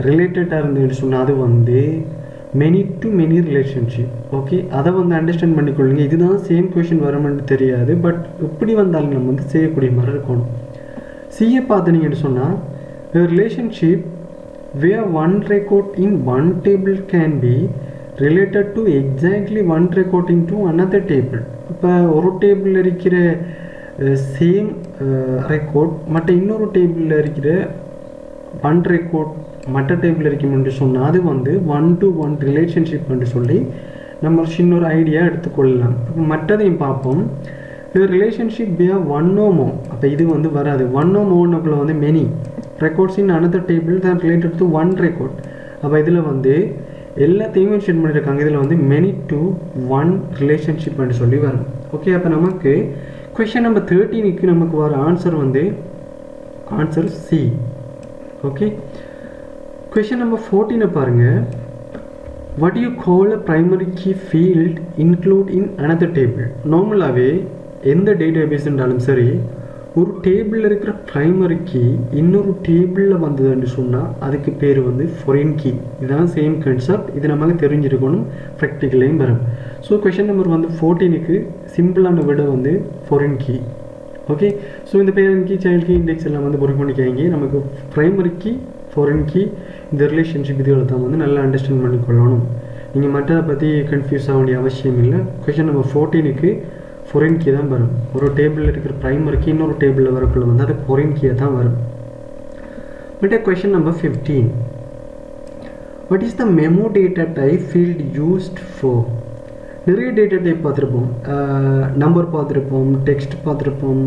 ரிலேட்டடாக இருந்துன்னு சொன்னால் அது வந்து many to many relationship. Okay, அதை வந்து அண்டர்ஸ்டாண்ட் பண்ணிக்கொள்ளுங்க. இதுதான் சேம் கொஷின் வரும்னு தெரியாது, பட் இப்படி வந்தாலும் நம்ம வந்து செய்யக்கூடிய மாதிரி இருக்கணும். சிஏ பார்த்துனீங்கன்னு சொன்னால் relationship where one record in one table can be related to exactly one record into another table. இப்போ ஒரு டேபிளில் இருக்கிற சேம் ரெக்கார்ட் மற்ற இன்னொரு டேபிளில் இருக்கிற ஒன் ரெக்கார்ட் மற்ற டேபிளில் இருக்குமென்று சொன்னால் அது வந்து ஒன் டு ஒன் ரிலேஷன்ஷிப் என்று சொல்லி நம்ம சின்ன ஒரு ஐடியா எடுத்துக்கொள்ளலாம். இப்போ மற்றதையும் பார்ப்போம். Relationship where one or more. அப்போ இது வந்து வராது. ஒன் or moreக்குள்ள வந்து மெனி ரெக்கார்ட்ஸ் இன் another table தான் ரிலேட்டட் டு ஒன் ரெக்கார்ட். அப்போ இதில் வந்து எல்லாத்தையும் மென்ஷன் பண்ணியிருக்காங்க. இதில் வந்து மெனி டு ஒன் ரிலேஷன்ஷிப் என்று சொல்லி வரும். ஓகே, அப்போ நமக்கு கொஷின் நம்பர் 13க்கு நமக்கு வர ஆன்சர் வந்து answer C. Okay, question number 14 பாருங்கள். what do you call a primary key field include in another table? நார்மலாகவே எந்த டேட்டா பேஸ் இருந்தாலும் சரி ஒரு டேபிளில் இருக்கிற ப்ரைமரி கீ இன்னொரு டேபிளில் வந்ததுன்னு சொன்னால் அதுக்கு பேர் வந்து ஃபாரின் கீ. இதுதான் சேம் கான்செப்ட். இது நமக்கு தெரிஞ்சிருக்கணும், ப்ராக்டிக்கலையும் வரும். ஸோ கொஷின் நம்பர் வந்து 14க்கு சிம்பிளான விட வந்து ஃபாரின் கீ. ஓகே, ஸோ இந்த parent key child key index எல்லாம் வந்து பொறுப்பு பண்ணிக்காங்க. நமக்கு ப்ரைமரி கீ ஃபாரின் கீ இந்த ரிலேஷன்ஷிப் இதுகளை தான் வந்து நல்லா அண்டர்ஸ்டாண்ட் பண்ணிக்கொள்ளணும். நீங்கள் மற்றதை பற்றி கன்ஃபியூஸ் ஆக வேண்டிய அவசியம் இல்லை. கொஷின் நம்பர் 14க்கு ஃபாரின் கீ தான் வரும். ஒரு டேபிளில் இருக்கிற ப்ரைமரி கீ இன்னொரு டேபிளில் வரக்குள்ள வந்து அது ஃபாரின் கீயாக தான் வரும். But question number 15. what is the memo data type field used for? நிறைய டேட்டா டைப் பார்த்துருப்போம். நம்பர் பார்த்துருப்போம், டெக்ஸ்ட் பார்த்துருப்போம்,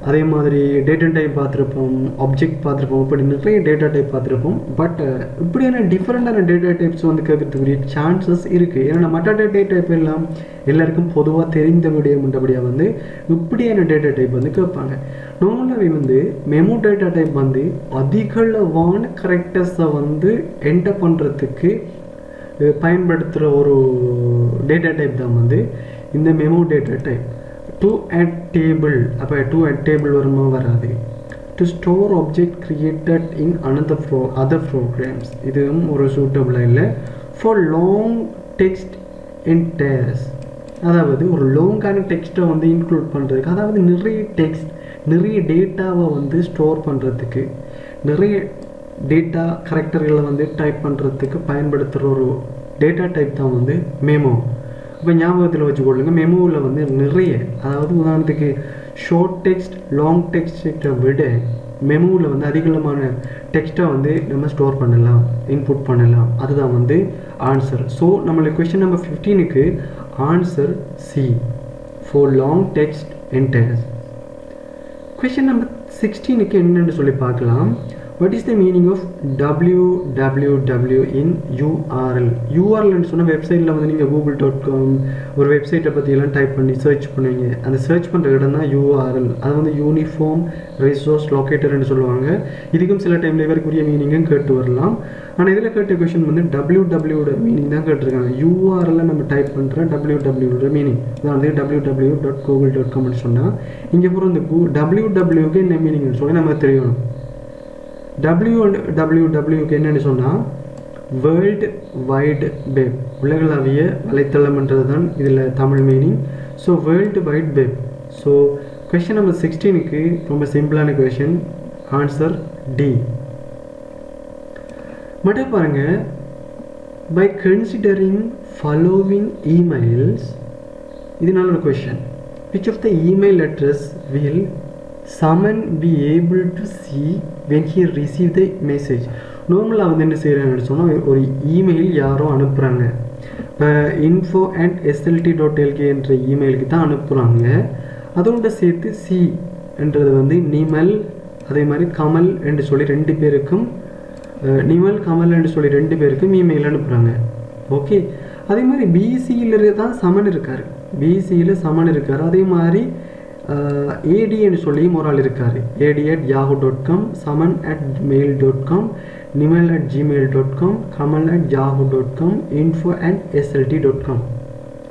அதே மாதிரி டேட்டா டைப் பார்த்துருப்போம், ஆப்ஜெக்ட் பார்த்துருப்போம். இப்படி நிறைய டேட்டா டைப் பார்த்துருப்போம். பட் இப்படியான டிஃப்ரெண்டான டேட்டா டைப்ஸ் வந்து கேட்கறதுக்குரிய சான்சஸ் இருக்குது. ஏன்னா மற்ற டேட்டா டைப் எல்லாம் எல்லாருக்கும் பொதுவாக தெரிந்த விடயம்ன்றபடியாக வந்து இப்படியான டேட்டா டைப் வந்து கேட்பாங்க. நார்மலாகவே வந்து மெமோ டேட்டா டைப் வந்து அதிகளவான கரெக்டர்ஸை வந்து என்டர் பண்ணுறதுக்கு பயன்படுத்துகிற ஒரு டேட்டா டைப் தான் வந்து இந்த memo data type. To add table, அப்போ டு add table வருமா வராது. To store object created in other programs இதுவும் ஒரு சூட்டபிளாக இல்லை. For long text entries, அதாவது ஒரு லாங்கான டெக்ஸ்ட்டை வந்து இன்க்ளூட் பண்ணுறதுக்கு, அதாவது நிறைய டெக்ஸ்ட் நிறைய டேட்டாவை வந்து ஸ்டோர் பண்ணுறதுக்கு, நிறைய டேட்டா கரெக்டர்களை வந்து டைப் பண்ணுறதுக்கு பயன்படுத்துகிற ஒரு டேட்டா டைப் தான் வந்து மெமோ. இப்போ ஞாபகத்தில் வச்சுக்கொள்ளுங்க, மெமோவில் வந்து நிறைய, அதாவது உதாரணத்துக்கு ஷார்ட் டெக்ஸ்ட் லாங் டெக்ஸ்ட்டை விட மெமோவில் வந்து அதிகமான டெக்ஸ்ட்டை வந்து நம்ம ஸ்டோர் பண்ணலாம், இன்புட் பண்ணலாம். அதுதான் வந்து ஆன்சர். ஸோ நம்மளுக்கு கொஸ்டின் நம்பர் 15க்கு answer C, for long text enters. Question number 16க்கு என்னென்னு சொல்லி பார்க்கலாம். what is the meaning of www in URL? URLன்னு சொன்னால் வெப்சைட்டில் வந்து நீங்கள் google.com ஒரு வெப்சைட்டை பற்றியெல்லாம் டைப் பண்ணி சர்ச் பண்ணுவீங்க. அந்த சர்ச் பண்ணுற இடம் தான் URL. அது வந்து யூனிஃபார்ம் ரிசோர்ஸ் லொக்கேட்டர்னு சொல்லுவாங்க. இதுக்கும் சில டைமில் இவருக்குரிய மீனிங்கும் கேட்டு வரலாம். ஆனால் இதில் கேட்ட கொஷின் வந்து www மீனிங் தான் கேட்டிருக்காங்க. URL நம்ம டைப் பண்ணுற www மீனிங் தான் வந்து www.google.comனு சொன்னால் இங்கே போகிற இந்த wwwக்கு என்ன மீனிங்னு சொல்லி நம்ம தெரியணும். wwwக்கு என்னென்னு சொன்னால் வேர்ல்டு வைடு வெப், உலகளாவிய வலைத்தளம்ன்றது தான் இதில் Tamil meaning. So world wide web. So question number 16க்கு ரொம்ப சிம்பிளான கொஷின், ஆன்சர் டி. மட்டும் பாருங்கள், பை கன்சிடரிங் ஃபாலோவிங் இமெயில்ஸ், இதனால ஒரு question, which of the email address will someone be able to see when he receive the message? நார்மலாக வந்து என்ன செய்கிறாங்கன்னு சொன்னால் ஒரு இமெயில் யாரோ அனுப்புகிறாங்க. இப்போ info@slt.lk என்ற இமெயிலுக்கு தான் அனுப்புகிறாங்க. அதோட சேர்த்து சி என்றது வந்து நிமல் அதே மாதிரி கமல் என்று சொல்லி ரெண்டு பேருக்கும் நிமல் கமல் என்று சொல்லி ரெண்டு பேருக்கும் இமெயில் அனுப்புகிறாங்க. ஓகே, அதே மாதிரி பிசியில் தான் சமன் இருக்கார், பிசியில் சமன் இருக்கார். அதே மாதிரி ஏடின்னு சொல்லியும் ஒரு ஆள் இருக்கார், ad@yahoo.com, saman@mail.com, nimal@gmail.com, kamal@yahoo.com, info@slt.com.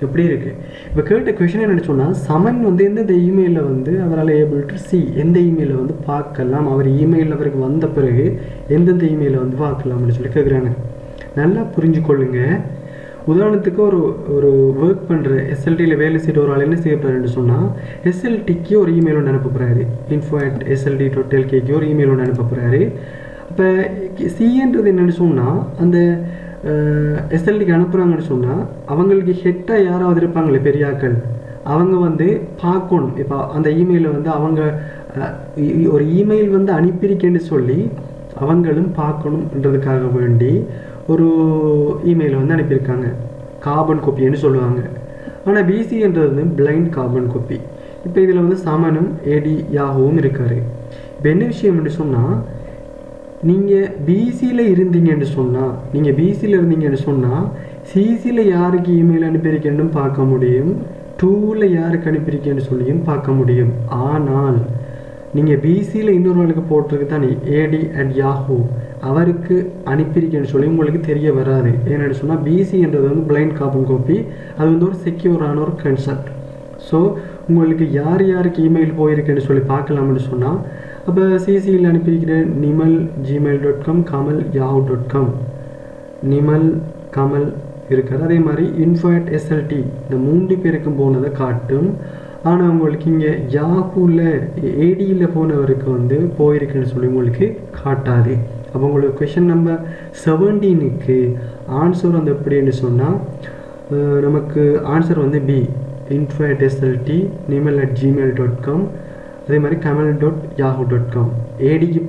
எப்படி இருக்குது? இப்போ கேட்ட கொஷின் என்னென்னு சொன்னால், சமன் வந்து எந்தெந்த இமெயிலில் வந்து அவரால் ஏபிள் டு சி, எந்த இமெயிலில் வந்து பார்க்கலாம், அவர் இமெயில் அவருக்கு வந்த பிறகு எந்தெந்த இமெயிலை வந்து பார்க்கலாம் அப்படின்னு சொல்லி கேட்குறாங்க. நல்லா புரிஞ்சுக்கொள்ளுங்க. உதாரணத்துக்கு ஒரு ஒர்க் பண்ணுற எஸ்எல்டியில் வேலை செய்கிற ஒரு ஆள் என்ன செய்ய போகிறாருன்னு சொன்னால், எஸ்எல்டிக்கு ஒரு இமெயில் ஒன்று அனுப்ப போகிறாரு, info@slt.lkக்கு ஒரு இமெயில் ஒன்று அனுப்ப போகிறாரு. அப்போ சின்றது என்னென்னு சொன்னால், அந்த எஸ்எல்டிக்கு அனுப்புகிறாங்கன்னு சொன்னால் அவங்களுக்கு ஹெட்டாக யாராவது இருப்பாங்களே பெரியாக்கள், அவங்க வந்து பார்க்கணும். இப்போ அந்த இமெயிலை வந்து அவங்க ஒரு இமெயில் வந்து அனுப்பியிருக்கேன்னு சொல்லி அவங்களும் பார்க்கணுன்றதுக்காக வேண்டி ஒரு இமெயிலை வந்து அனுப்பியிருக்காங்க, கார்பன் காப்பின்னு சொல்லுவாங்க. ஆனால் பிசின்றது வந்து பிளைண்ட் கார்பன் காப்பி. இப்போ இதில் வந்து சமனும் யாகவும் இருக்கார். இப்போ என்ன விஷயம்னு சொன்னால், நீங்கள் பிசியில் இருந்தீங்கன்னு சொன்னால் சிசியில் யாருக்கு இமெயில் அனுப்பியிருக்கேன்னு பார்க்க முடியும், 2ல் யாருக்கு அனுப்பியிருக்கேன்னு சொல்லியும் பார்க்க முடியும். ஆனால் நீங்கள் பிசியில் இன்னொரு ஆளுக்கு போட்டிருக்கு தானே ad@yahoo, அவருக்கு அனுப்பியிருக்கேன்னு சொல்லி உங்களுக்கு தெரிய வராது. ஏன்னு சொன்னால் பிசின்றது வந்து பிளைண்ட் கார்பன் காப்பி, அது வந்து ஒரு செக்யூரான ஒரு கன்செப்ட். ஸோ உங்களுக்கு யார் யாருக்கு இமெயில் போயிருக்குன்னு சொல்லி பார்க்கலாம்னு சொன்னால், அப்போ சிசியில் அனுப்பியிருக்கிற நிமல் gmail.com, கமல் yahoo.com, நிமல் கமல் இருக்காது. அதே மாதிரி info@slt, இந்த 3 பேருக்கும் போனதை காட்டும். ஆனால் உங்களுக்கு இங்கே யாஹூவில் ஏடியில் போனவருக்கு வந்து போயிருக்குன்னு சொல்லி உங்களுக்கு காட்டாது. அப்போ உங்களுக்கு கொஷின் நம்பர் 17க்கு ஆன்சர் வந்து எப்படின்னு சொன்னால், நமக்கு ஆன்சர் வந்து பி, info@slt, nimal@gmail.com, அதே மாதிரி kamal.yahoo.com. ஏடிக்கு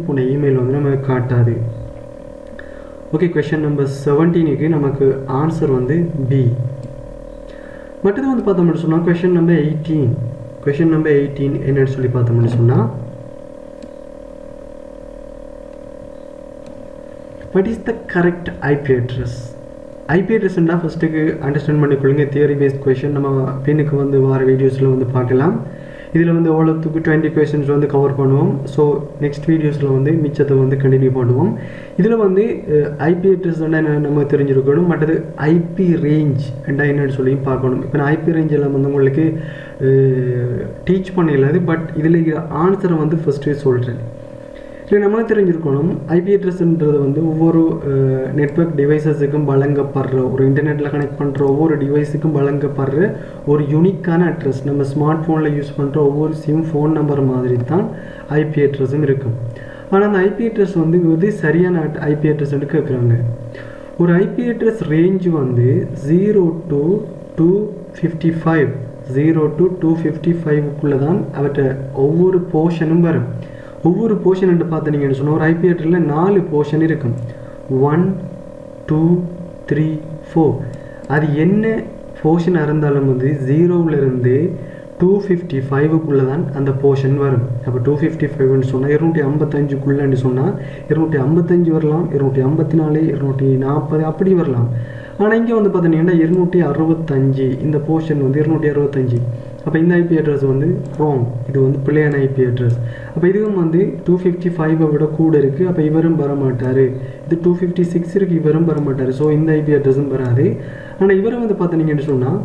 போன இமெயில் வந்து நமக்கு காட்டாது. ஓகே, கொஷின் நம்பர் 17க்கு நமக்கு ஆன்சர் வந்து பி. மற்றது வந்து பார்த்தோம்னு சொன்னால் கொஷின் நம்பர் 18 என்னன்னு சொல்லி பார்த்தோம்னு சொன்னால், what is the correct IP address? IP addressன்னா ஃபஸ்ட்டுக்கு அண்டர்ஸ்டாண்ட் பண்ணிக்கொள்ளுங்க. தியரி பேஸ்ட் கொஷின் நம்ம பின்னுக்கு வந்து வார வீடியோஸில் வந்து பார்க்கலாம். இதில் வந்து எவ்வளோத்துக்கு 20 கொஷின்ஸ் வந்து கவர் பண்ணுவோம். ஸோ நெக்ஸ்ட் வீடியோஸில் வந்து மிச்சத்தை வந்து கண்டினியூ பண்ணுவோம். இதில் வந்து ஐபி அட்ரஸ் என்ன நம்ம தெரிஞ்சிருக்கணும், மற்றது ஐபி ரேஞ்ச் என்னன்னு சொல்லியும் பார்க்கணும். இப்போ நான் ஐபி ரேஞ்ச் எல்லாம் வந்து உங்களுக்கு டீச் பண்ணிடலாது, பட் இதில் ஆன்சரை வந்து ஃபஸ்ட்டு சொல்கிறேன். இல்லை நம்ம தெரிஞ்சிருக்கணும், ஐபி அட்ரஸ்ன்றது வந்து ஒவ்வொரு நெட்வொர்க் டிவைஸஸுக்கும் வழங்கப்படுற, ஒரு இன்டர்நெட்டில் கனெக்ட் பண்ணுற ஒவ்வொரு டிவைஸுக்கும் வழங்கப்படுற ஒரு யூனிக்கான அட்ரஸ். நம்ம ஸ்மார்ட் ஃபோனில் யூஸ் பண்ணுற ஒவ்வொரு சிம் ஃபோன் நம்பர் மாதிரி தான் ஐபி அட்ரஸும் இருக்கும். ஆனால் அந்த ஐபி அட்ரஸ் வந்து இது சரியான ஐபி அட்ரஸ்ன்னு கேட்குறாங்க. ஒரு ஐபி அட்ரஸ் ரேஞ்சு வந்து 0 to 255, 0 to 255க்குள்ளே தான் அவற்றை ஒவ்வொரு போர்ஷனும் வரும். ஒவ்வொரு போர்ஷன் என்று பார்த்தீங்கன்னு சொன்னால், ஒரு ஐபி அட்ரஸில் 4 போர்ஷன் இருக்கும், 1 2 3 4. அது என்ன போர்ஷனாக இருந்தாலும் வந்து 0லேருந்து 255க்குள்ளே தான் அந்த போர்ஷன் வரும். அப்போ 255ன்னு சொன்னால் 255க்குள்ளேன்னு சொன்னால் 255 வரலாம், 254, 240 அப்படி வரலாம். ஆனால் இங்கே வந்து பார்த்தீங்கன்னா 265, இந்த போர்ஷன் வந்து 265. அப்போ இந்த ஐபி அட்ரஸ் வந்து ராங், இது வந்து பிள்ளையான ஐபி அட்ரஸ். அப்போ இதுவும் வந்து 255 விட கூட இருக்குது. அப்போ இவரும் வரமாட்டார். இது 256 இருக்குது, இவரும் வரமாட்டார். ஸோ இந்த ஐபி அட்ரஸும் வராது. ஆனால் இவரை வந்து பார்த்தீங்கன்னு சொன்னால்,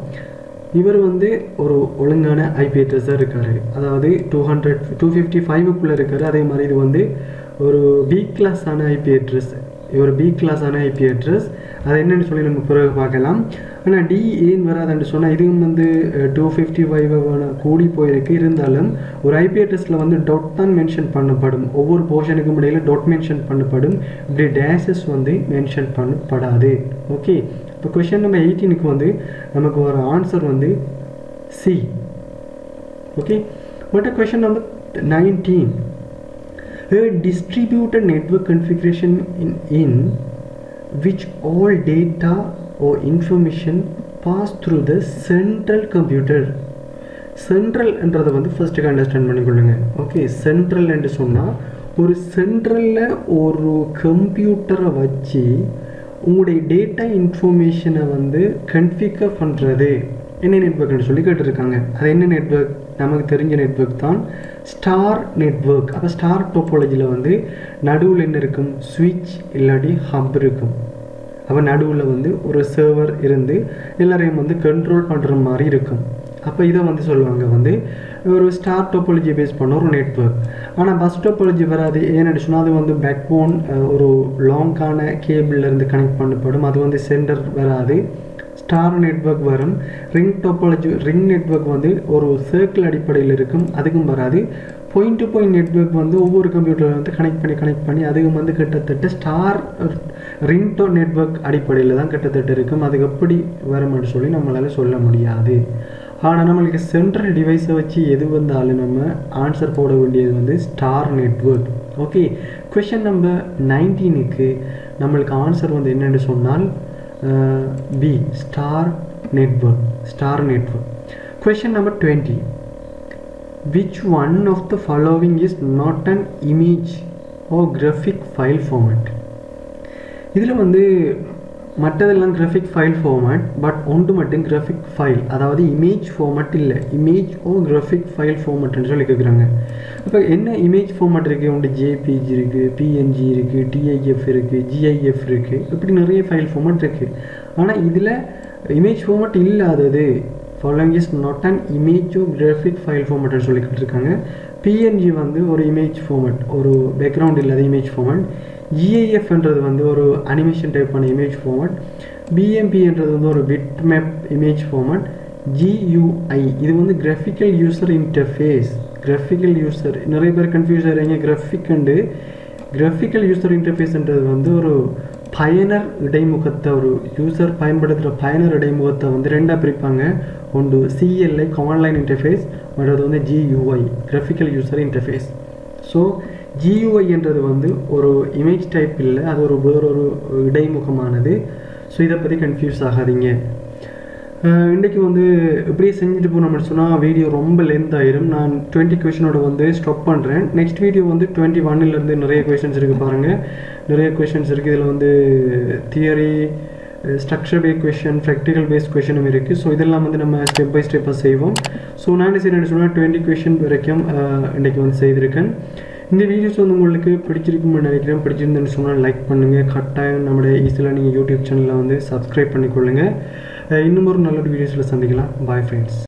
இவர் வந்து ஒரு ஒழுங்கான ஐபி அட்ரஸாக இருக்கார். அதாவது 255க்குள்ளே இருக்கார். அதே மாதிரி இது வந்து ஒரு பி கிளாஸான ஐபி அட்ரஸ். ஒரு பி கிளாஸான ஐபி அட்ரஸ். அது என்னென்னு சொல்லி நம்ம பிறகு பார்க்கலாம். ஆனால் டி ஏன் வராதுன்னு சொன்னால், இதுவும் வந்து 255 கூடி போயிருக்கு. இருந்தாலும் ஒரு ஐபி அட்ரஸில் வந்து டாட் தான் மென்ஷன் பண்ணப்படும். ஒவ்வொரு போர்ஷனுக்கும் இடையில் டாட் மென்ஷன் பண்ணப்படும். இப்படி டேஷஸ் வந்து மென்ஷன் பண்ணப்படாது. ஓகே, இப்போ கொஷின் நம்பர் 18க்கு வந்து நமக்கு வர ஆன்சர் வந்து C. Okay, what a question number 19. A distributed network configuration in which all data or information pass through the central computer. சென்ட்ரல்ன்றதை வந்து ஃபர்ஸ்ட்டுக்கு அண்டர்ஸ்டாண்ட் பண்ணிக்கொள்ளுங்க. ஓகே, சென்ட்ரல் என்று சொன்னால் ஒரு சென்ட்ரலில் ஒரு கம்ப்யூட்டரை வச்சு உங்களுடைய டேட்டா இன்ஃபர்மேஷனை வந்து கன்ஃபிகர் பண்ணுறது என்ன நெட்வொர்க்னு சொல்லி கேட்டிருக்காங்க. அது என்ன நெட்வொர்க்? நமக்கு தெரிஞ்ச நெட்வொர்க் தான் ஸ்டார் நெட்வொர்க். அப்போ ஸ்டார் டோபாலஜியில் வந்து நடுவில் என்ன இருக்கும்? ஸ்விட்ச் இல்லாட்டி ஹப் இருக்கும். அப்போ நடுவில் வந்து ஒரு சர்வர் இருந்து எல்லாரையும் வந்து கண்ட்ரோல் பண்ணுற மாதிரி இருக்கும். அப்போ இதை வந்து சொல்லுவாங்க வந்து ஒரு ஸ்டார் டோபாலஜி பேஸ் பண்ண ஒரு நெட்வொர்க். ஆனால் பஸ் டோபாலஜி வராது. ஏன்னு சொன்னால் அது வந்து பேக் போன் ஒரு லாங்கான கேபிள்லேருந்து கனெக்ட் பண்ணப்படும். அது வந்து சென்டர் வராது. ஸ்டார் நெட்வொர்க் வரும். ரிங் டோபாலஜி ரிங் நெட்வொர்க் வந்து ஒரு சர்க்கிள் அடிப்படையில் இருக்கும். அதுக்கும் வராது. பாயிண்ட் டு பாயிண்ட் நெட்வொர்க் வந்து ஒவ்வொரு கம்ப்யூட்டரில் வந்து கனெக்ட் பண்ணி அதுவும் வந்து கிட்டத்தட்ட ஸ்டார் ரிங்டோ நெட்வொர்க் அடிப்படையில் தான் கிட்டத்தட்ட இருக்கும். அதுக்கு எப்படி வரும்னு சொல்லி நம்மளால் சொல்ல முடியாது. ஆனால் நம்மளுக்கு சென்ட்ரல் டிவைஸை வச்சு எது வந்தாலும் நம்ம ஆன்சர் போட வேண்டியது வந்து star network. Okay, question number 19க்கு நம்மளுக்கு ஆன்சர் வந்து என்னென்னு சொன்னால் B, star network. Question number 20, which one of the following is not an image or graphic file format? இதில் வந்து மற்றதெல்லாம் கிராஃபிக் ஃபைல் ஃபார்மேட், பட் ஒன்று மட்டும் கிராஃபிக் ஃபைல், அதாவது இமேஜ் ஃபார்மேட் இல்லை. இமேஜ் ஓ கிராஃபிக் ஃபைல் ஃபார்மேட்னு சொல்லி கேட்குறாங்க. இப்போ என்ன இமேஜ் ஃபார்மேட் இருக்குது? ஒன்று ஜேபிஜி இருக்குது, பிஎன்ஜி இருக்குது, டிஐஎஃப் இருக்குது, ஜிஐஎஃப் இருக்குது, இப்படி நிறைய ஃபைல் ஃபார்மேட் இருக்குது. ஆனால் இதில் இமேஜ் ஃபார்மேட் இல்லாதது following is not an image or graphic file format ன்னு சொல்லி கேட்டிருக்காங்க. பிஎன்ஜி வந்து ஒரு இமேஜ் ஃபார்மேட், ஒரு பேக்ரவுண்ட் இல்லாத இமேஜ் ஃபார்மேட். ஜிஐஎஃப்ன்றது வந்து ஒரு அனிமேஷன் டைப்பான இமேஜ் ஃபார்மேட். பிஎம்பின்றது வந்து ஒரு bit map image format. GUI இது வந்து graphical user interface. Graphical user நிறைய பேர் கன்ஃபியூஸ் ஆகிறீங்க. கிராஃபிக்கல் யூசர் இன்டர்ஃபேஸ்ன்றது வந்து ஒரு பயனர் இடைமுகத்தை, ஒரு யூசர் பயன்படுத்துகிற பயனர் இடைமுகத்தை வந்து ரெண்டாக பிரிப்பாங்க. ஒன்று CLI கமாண்ட் லைன் இன்டர்ஃபேஸ், மற்றது வந்து GUI graphical user interface. So GUI என்றது வந்து ஒரு இமேஜ் டைப் இல்லை, அது ஒரு வேறொரு இடைமுகமானது. ஸோ இதை பற்றி கன்ஃபியூஸ் ஆகாதீங்க. இன்றைக்கி வந்து இப்படியே செஞ்சுட்டு போனோம்னு சொன்னால் வீடியோ ரொம்ப லென்த் ஆயிரும். நான் 20 கொஷினோட வந்து ஸ்டாப் பண்ணுறேன். நெக்ஸ்ட் வீடியோ வந்து 21லேருந்து நிறைய கொஷின்ஸ் இருக்குது பாருங்கள். நிறைய கொஷின்ஸ் இருக்குது. இதில் வந்து theory, structure based question, practical based கொஷினும் இருக்குது. ஸோ இதெல்லாம் வந்து நம்ம ஸ்டெப் பை ஸ்டெப்பாக செய்வோம். ஸோ நான் என்ன சொன்னால் 20 கொஷின் வரைக்கும் இன்றைக்கி வந்து செய்திருக்கேன். இந்த வீடியோஸ் வந்து உங்களுக்கு பிடிச்சிருக்குன்னு நினைக்கிறேன். பிடிச்சிருந்துன்னு சொன்னால் லைக் பண்ணுங்கள். கட்டாயம் நம்முடைய ஈஸியில் நீங்கள் யூடியூப் சேனலில் வந்து சப்ஸ்கிரைப் பண்ணிக்கொள்ளுங்கள். இன்னும் ஒரு நல்ல வீடியோஸில் சந்திக்கலாம். Bye friends.